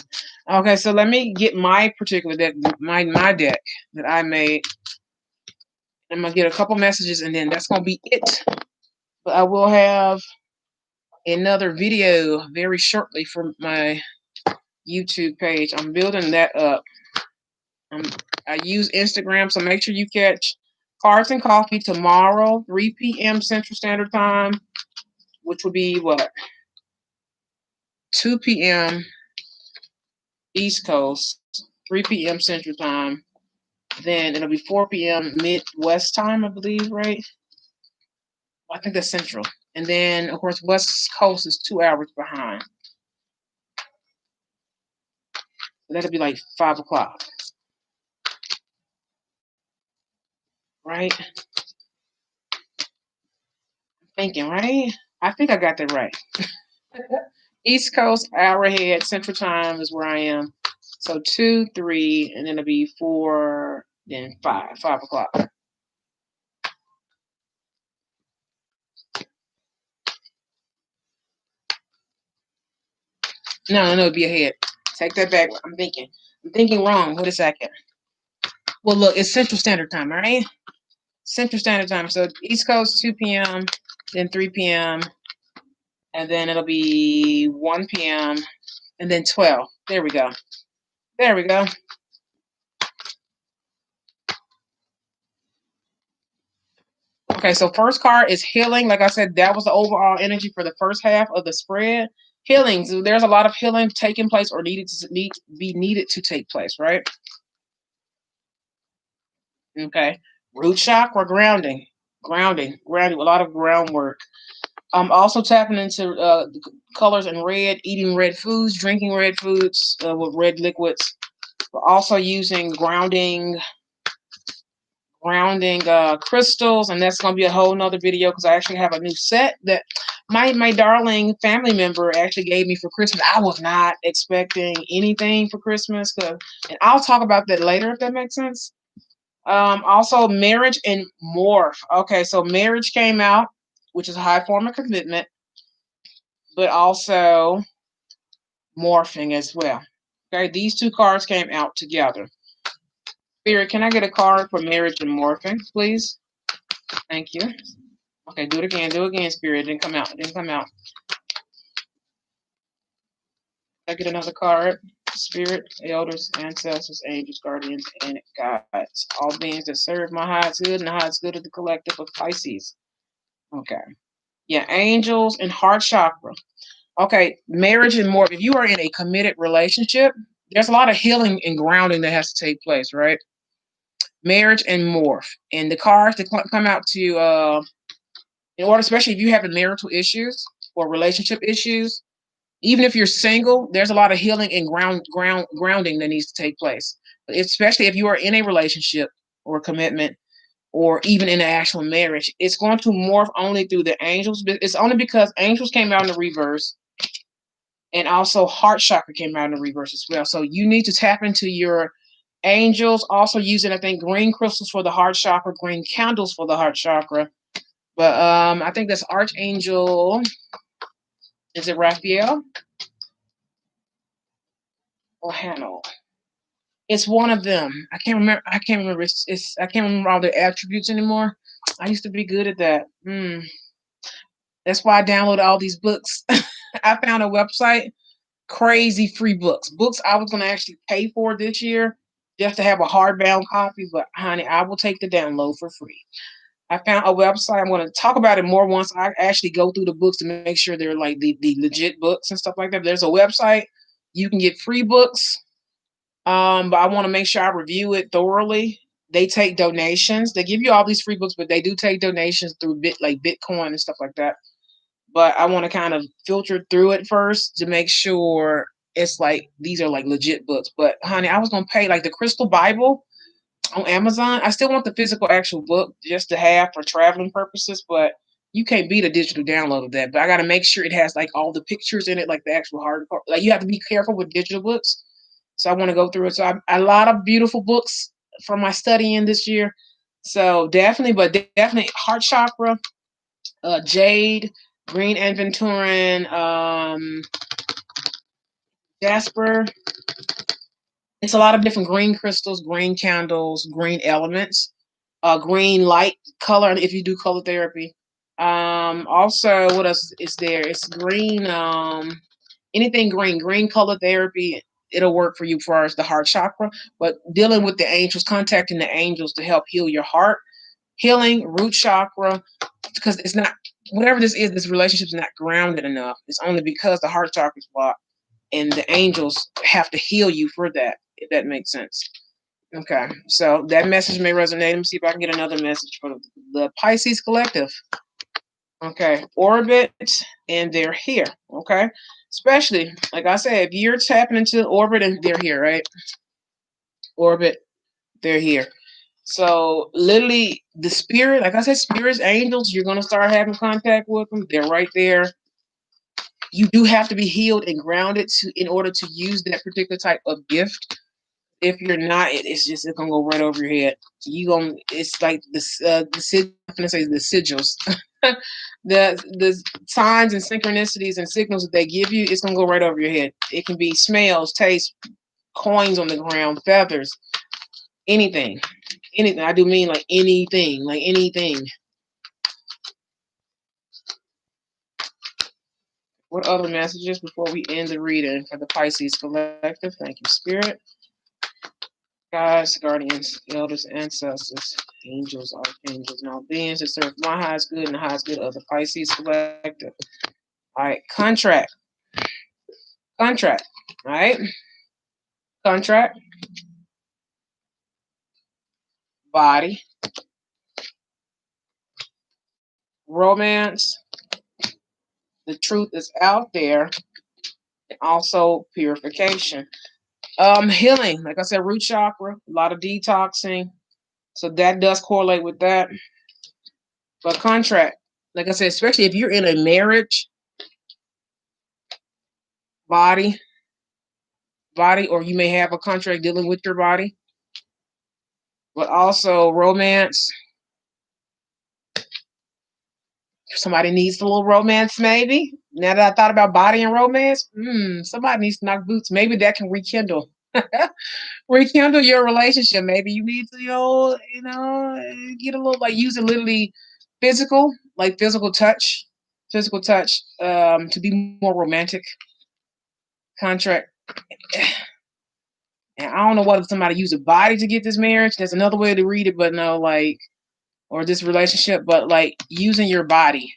Okay, so let me get my particular deck, my deck that I made. I'm gonna get a couple messages, and then that's gonna be it. But I will have another video very shortly for my YouTube page. I'm building that up. I use Instagram, so make sure you catch Cards and Coffee tomorrow, 3 p.m. Central Standard Time, which will be what? 2 p.m. East Coast, 3 p.m. Central Time. Then it'll be 4 p.m. Midwest time, I believe, right? I think that's Central. And then, of course, West Coast is 2 hours behind. So that'll be like 5 o'clock. Right? Thinking, right? I think I got that right. East Coast, hour ahead. Central Time is where I am. So 2, 3, and then it'll be 4, then 5 o'clock. No, it'll be ahead. Take that back. I'm thinking wrong. Wait a second. Well, look, it's Central Standard Time, all right? Central Standard Time. So East Coast, 2 p.m., then 3 p.m., and then it'll be 1 p.m., and then 12. There we go. There we go. Okay, so first card is healing. Like I said, that was the overall energy for the first half of the spread. Healing. So there's a lot of healing taking place or be needed to take place, right? Okay. Root chakra, grounding, a lot of groundwork. Also tapping into colors in red, eating red foods, drinking red foods with red liquids. We're also using grounding crystals, and that's going to be a whole nother video because I actually have a new set that my darling family member actually gave me for Christmas. I was not expecting anything for Christmas, and I'll talk about that later if that makes sense. Also marriage and morph. Okay, so marriage came out, which is a high form of commitment, but also morphing as well. Okay, these two cards came out together. Spirit, can I get a card for marriage and morphing, please? Thank you. Okay, do it again, Spirit. It didn't come out. It didn't come out. Can I get another card? Spirit, elders, ancestors, angels, guardians, and guides. All beings that serve my highest good and the highest good of the collective of Pisces. Okay. Yeah, angels and heart chakra. Okay, marriage and more. If you are in a committed relationship, there's a lot of healing and grounding that has to take place, right? Marriage and morph. And the cards that come out to in order, especially if you have marital issues or relationship issues, even if you're single, there's a lot of healing and grounding that needs to take place. Especially if you are in a relationship or commitment, or even in an actual marriage, it's going to morph only through the angels. It's only because angels came out in the reverse, and also heart chakra came out in the reverse as well. So you need to tap into your angels. Also using, I think, green crystals for the heart chakra, green candles for the heart chakra. But I think that's Archangel. Is it Raphael or Hanno? It's one of them. I can't remember. I can't remember all their attributes anymore. I used to be good at that. That's why I downloaded all these books. I found a website, crazy free books I was going to actually pay for this year just to have a hardbound copy. But honey, I will take the download for free. I found a website. I'm going to talk about it more once I actually go through the books to make sure they're like the legit books and stuff like that. There's a website. You can get free books. But I want to make sure I review it thoroughly. They take donations. They give you all these free books, but they do take donations through Bitcoin and stuff like that. But I want to kind of filter through it first to make sure it's like these are like legit books. But honey, I was gonna pay like the Crystal Bible on Amazon. I still want the physical actual book just to have for traveling purposes, but you can't beat a digital download of that. But I got to make sure it has like all the pictures in it, like the actual hard. Like you have to be careful with digital books. So I want to go through it. So a lot of beautiful books from my studying this year. So definitely heart chakra, jade, green aventurine, jasper. It's a lot of different green crystals, green candles, green elements, green light color if you do color therapy. Also, what else is there? It's green. Anything green color therapy. It'll work for you as far as the heart chakra. But dealing with the angels, contacting the angels to help heal your heart, healing root chakra, because it's not whatever this is. This relationship is not grounded enough. It's only because the heart chakra is blocked, and the angels have to heal you for that. If that makes sense. Okay, so that message may resonate. Let me see if I can get another message for the Pisces collective. Okay, orbit, and they're here. Okay, especially like I said, if you're tapping into orbit and they're here, right? Orbit, they're here. So literally, the spirit, like I said, spirits, angels, you're gonna start having contact with them. They're right there. You do have to be healed and grounded in order to use that particular type of gift. If you're not, it's gonna go right over your head. It's like I'm gonna say the sigils, the signs and synchronicities and signals that they give you. It's gonna go right over your head. It can be smells, taste, coins on the ground, feathers, anything. I do mean like anything. What other messages before we end the reading for the Pisces collective? Thank you, Spirit. Guides, guardians, elders, ancestors, angels, archangels, and all beings that serve my highest good and the highest good of the Pisces collective. All right, contract. All right, contract. body, romance, the truth is out there, and also purification. Healing, like I said, root chakra, a lot of detoxing. So that does correlate with that. But contract, like I said, especially if you're in a marriage, body, or you may have a contract dealing with your body, but also romance. Somebody needs a little romance, maybe. Now that I thought about body and romance, somebody needs to knock boots. Maybe that can rekindle. Rekindle your relationship. Maybe you need to, get a little, like, use it literally physical, like physical touch, to be more romantic. Contract. And I don't know what if somebody use a body to get this marriage. There's another way to read it, but no, like, or this relationship, but like using your body.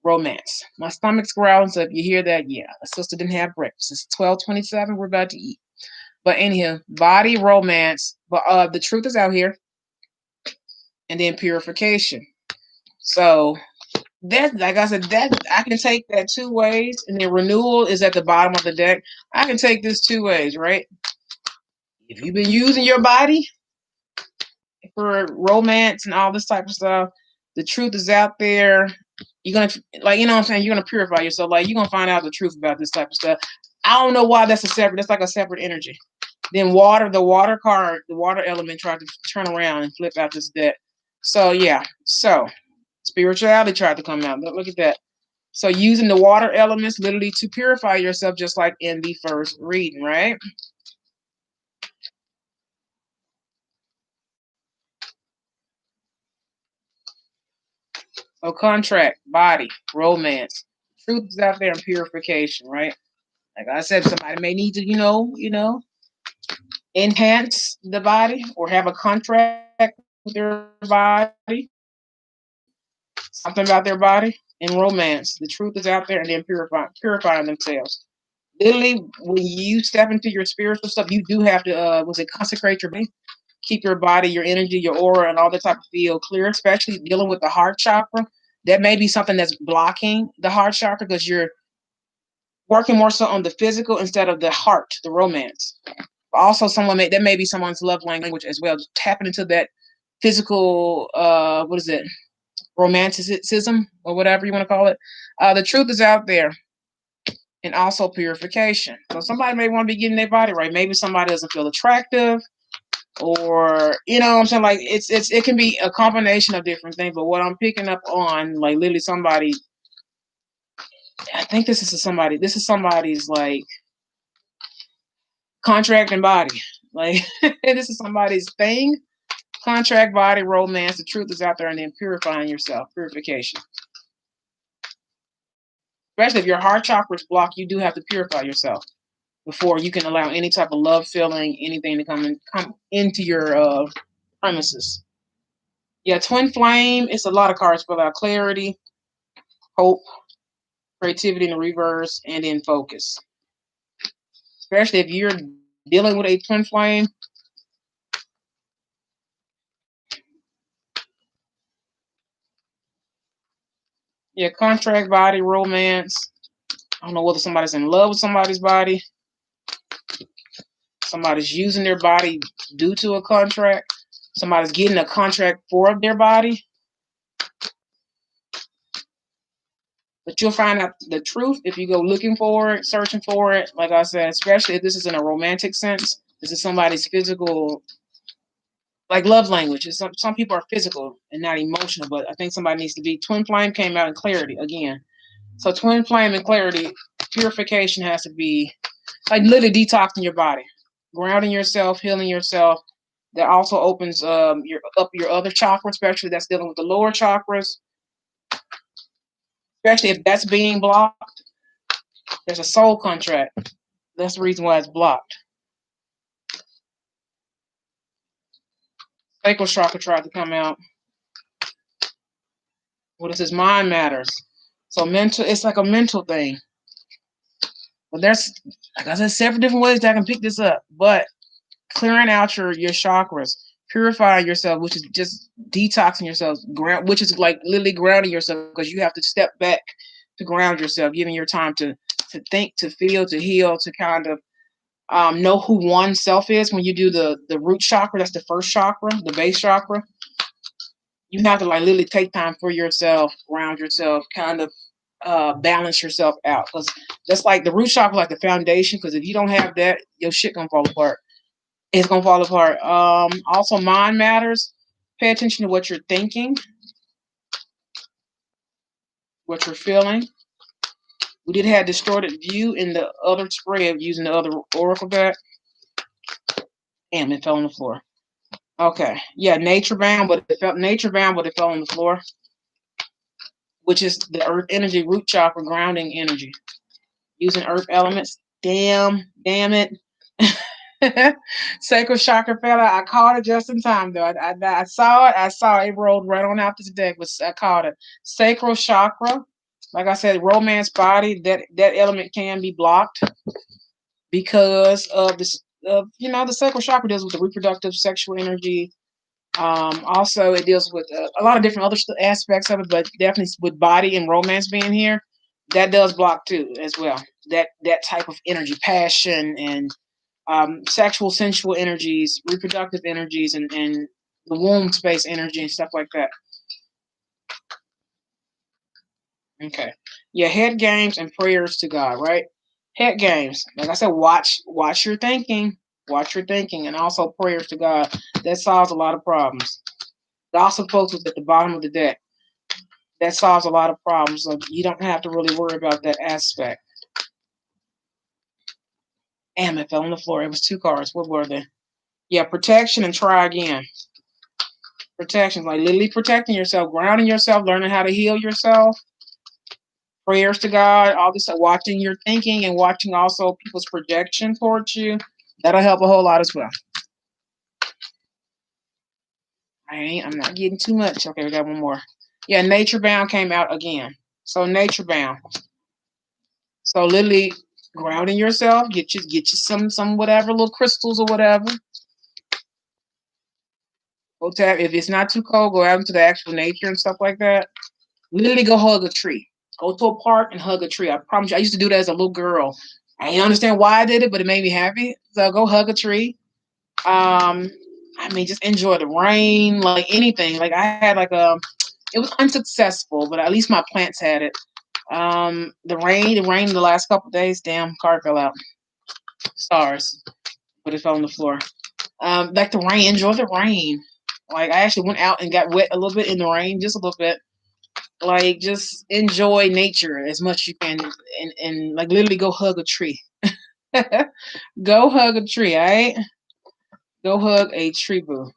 Romance. My stomach's growling, so if you hear that, yeah, a sister didn't have breakfast. It's 12:27. We're about to eat. But anyhow, body, romance. But the truth is out here, and then purification. So that, like I said, that I can take that two ways, and then renewal is at the bottom of the deck. I can take this two ways, right? If you've been using your body for romance and all this type of stuff, the truth is out there. You're gonna, like, you know what I'm saying, you're gonna purify yourself. Like, you're gonna find out the truth about this type of stuff. I don't know why that's like a separate energy. Then the water card, the water element tried to turn around and flip out this deck. So yeah, so spirituality tried to come out. Look at that. So using the water elements literally to purify yourself, just like in the first reading, right? So contract, body, romance, truth is out there, and purification, right? Like I said, somebody may need to, enhance the body or have a contract with their body, something about their body, and romance. The truth is out there, and then purifying themselves. Literally, when you step into your spiritual stuff, you do have to, consecrate your body, keep your body, your energy, your aura, and all that type of feel clear, especially dealing with the heart chakra. That may be something that's blocking the heart chakra because you're working more so on the physical instead of the heart, the romance. Also, that may be someone's love language as well. Just tapping into that physical, romanticism, or whatever you want to call it. The truth is out there, and also purification. So somebody may want to be getting their body right. Maybe somebody doesn't feel attractive, or what I'm saying, like, it can be a combination of different things. But what I'm picking up on, like, literally somebody, I think this is somebody's, like, contract and body. Like, this is somebody's thing. Contract, body, romance. The truth is out there, and then purifying yourself. Purification. Especially if your heart chakra is blocked, you do have to purify yourself before you can allow any type of love feeling, anything to come into your premises. Yeah, twin flame. It's a lot of cards for that: clarity, hope, creativity in the reverse, and then focus. Especially if you're dealing with a twin flame. Yeah, contract, body, romance. I don't know whether somebody's in love with somebody's body. Somebody's using their body due to a contract. Somebody's getting a contract for their body. But you'll find out the truth if you go looking for it, searching for it. Like I said, especially if this is in a romantic sense. This is somebody's physical, like, love language. Some people are physical and not emotional, but I think somebody needs to be. Twin flame came out in clarity again. So twin flame and clarity, purification has to be, like, literally detoxing your body, grounding yourself, healing yourself. That also opens your other chakras, especially that's dealing with the lower chakras. Especially if that's being blocked, there's a soul contract. That's the reason why it's blocked. Sacral Chakra tried to come out. What is this? Mind matters. So mental, it's like a mental thing. But there's, like I said, several different ways that I can pick this up. But clearing out your chakras, purifying yourself, which is just detoxing yourself, which is like literally grounding yourself, because you have to step back to ground yourself, giving your time to think, to feel, to heal, to kind of know who oneself is. When you do the root chakra, that's the first chakra, the base chakra, you have to like literally take time for yourself, ground yourself, kind of balance yourself out, because that's like the root chakra, like the foundation. Because if you don't have that, your shit gonna fall apart. It's gonna fall apart. Also, mind matters. Pay attention to what you're thinking, what you're feeling. We did have distorted view in the other spread using the other oracle deck. Damn, it fell on the floor. Okay, yeah, nature bound, but it fell on the floor, which is the earth energy, root chakra, grounding energy, using earth elements. Damn it. Sacral Chakra fell out. I caught it just in time, though. I saw it. It rolled right on out this deck, but I caught it. Sacral Chakra. Like I said, romance body, that element can be blocked because of this. The Sacral Chakra deals with the reproductive sexual energy. Also, it deals with a lot of different other aspects of it, but definitely with body and romance being here, that does block too as well. That type of energy, passion, and sexual, sensual energies, reproductive energies, and the womb space energy and stuff like that. Okay. Yeah, head games and prayers to God, right? Head games. Like I said, watch your thinking. Watch your thinking, and also prayers to God. That solves a lot of problems. Gossip folks was at the bottom of the deck. That solves a lot of problems. So you don't have to really worry about that aspect. Damn, it fell on the floor. It was 2 cards. What were they? Yeah, protection and try again. Protection, like literally protecting yourself, grounding yourself, learning how to heal yourself. Prayers to God, all this, watching your thinking and watching also people's projection towards you. That'll help a whole lot as well. I'm not getting too much. Okay, we got one more. Yeah, nature bound came out again. So nature bound. So literally grounding yourself, get you some whatever little crystals or whatever. Go tap. If it's not too cold, go out into the actual nature and stuff like that. Literally go hug a tree. Go to a park and hug a tree. I promise you, I used to do that as a little girl. I didn't understand why I did it, but it made me happy. So go hug a tree. Just enjoy the rain, like anything. Like I had it was unsuccessful, but at least my plants had it. The rain the last couple of days, damn, card fell out. Stars, but it fell on the floor. Like the rain, enjoy the rain. Like I actually went out and got wet a little bit in the rain, just a little bit. Like just enjoy nature as much as you can, and like literally go hug a tree. Go hug a tree, all right? Go hug a tree, boo.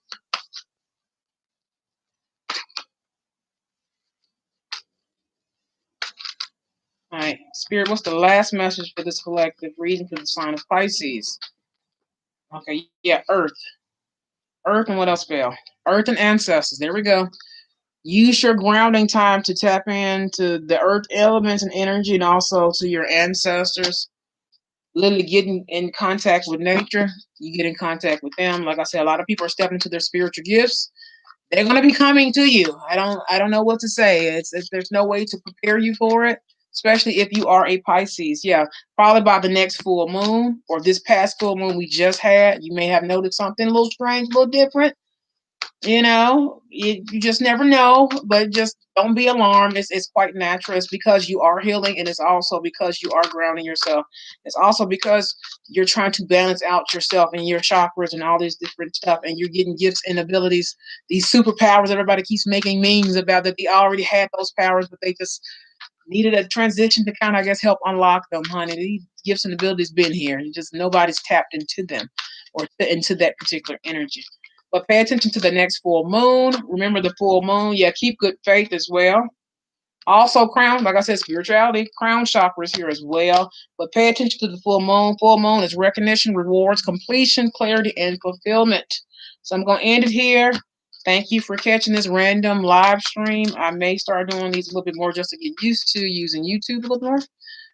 All right, Spirit, what's the last message for this collective reading for the sign of Pisces? Okay, yeah, Earth. Earth and what else, Bell? Earth and ancestors. There we go. Use your grounding time to tap into the earth elements and energy, and also to your ancestors. Literally getting in contact with nature. You get in contact with them. Like I said, a lot of people are stepping into their spiritual gifts. They're going to be coming to you. I don't know what to say. There's no way to prepare you for it, especially if you are a Pisces. Yeah, probably by the next full moon or this past full moon we just had, you may have noticed something a little strange, a little different. You just never know, but just don't be alarmed. It's quite natural. It's because you are healing, and it's also because you are grounding yourself. It's also because you're trying to balance out yourself and your chakras and all these different stuff, and you're getting gifts and abilities, these superpowers everybody keeps making memes about, that they already had those powers, but they just needed a transition to kind of, I guess, help unlock them, honey. These gifts and abilities been here. Just nobody's tapped into them or into that particular energy. But pay attention to the next full moon. Remember the full moon. Yeah, keep good faith as well. Also, crown, like I said, spirituality, crown chakra is here as well. But pay attention to the full moon. Full moon is recognition, rewards, completion, clarity, and fulfillment. So I'm going to end it here. Thank you for catching this random live stream. I may start doing these a little bit more just to get used to using YouTube a little more.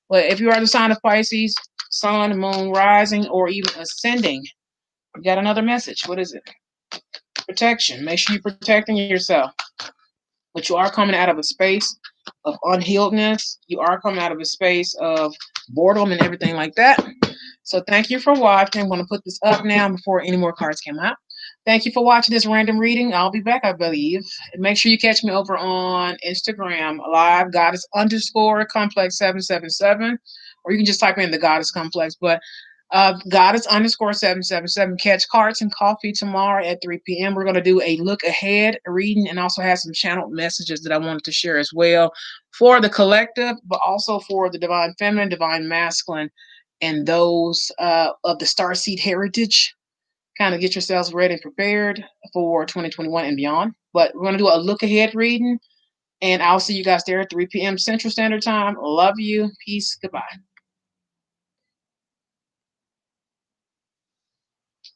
But if you are the sign of Pisces, sun, moon, rising, or even ascending, you got another message. What is it? protection. Make sure you're protecting yourself. But you are coming out of a space of unhealedness. You are coming out of a space of boredom and everything like that. So thank you for watching. I'm going to put this up now before any more cards come out. Thank you for watching this random reading. I'll be back, I believe. And make sure you catch me over on Instagram, live goddess underscore complex 777. Or you can just type in the goddess complex. But goddess underscore 777. Catch Cards and Coffee tomorrow at 3 p.m. We're going to do a look ahead reading and also have some channeled messages that I wanted to share as well for the collective, but also for the divine feminine, divine masculine, and those of the starseed heritage. Kind of get yourselves ready and prepared for 2021 and beyond. But we're going to do a look ahead reading, and I'll see you guys there at 3 p.m. Central Standard Time. Love you. Peace. Goodbye.